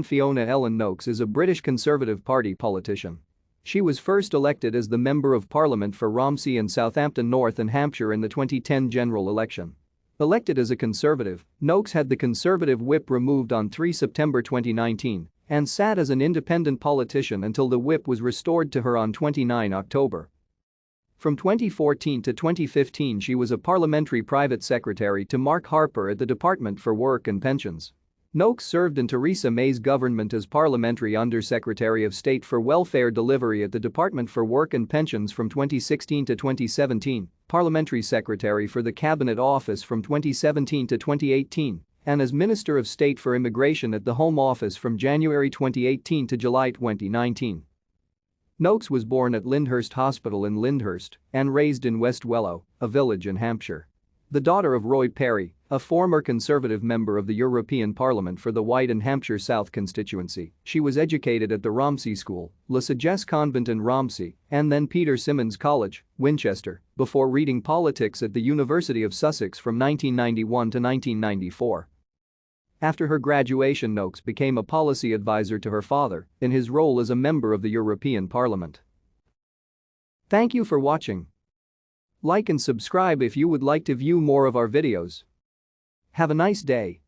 Fiona Ellen Nokes is a British Conservative Party politician. She was first elected as the Member of Parliament for Romsey and Southampton North in Hampshire in the 2010 general election. Elected as a Conservative, Nokes had the Conservative whip removed on 3 September 2019 and sat as an independent politician until the whip was restored to her on 29 October. From 2014 to 2015 she was a parliamentary private secretary to Mark Harper at the Department for Work and Pensions. Nokes served in Theresa May's government as Parliamentary Under-Secretary of State for Welfare Delivery at the Department for Work and Pensions from 2016 to 2017, Parliamentary Secretary for the Cabinet Office from 2017 to 2018, and as Minister of State for Immigration at the Home Office from January 2018 to July 2019. Nokes was born at Lyndhurst Hospital in Lyndhurst and raised in West Wellow, a village in Hampshire. The daughter of Roy Perry, a former Conservative member of the European Parliament for the White and Hampshire South constituency, she was educated at the Romsey School, La Sagesse Convent in Romsey, and then Peter Symonds College, Winchester, before reading politics at the University of Sussex from 1991 to 1994. After her graduation, Nokes became a policy advisor to her father in his role as a member of the European Parliament. Thank you for watching. Like and subscribe if you would like to view more of our videos. Have a nice day.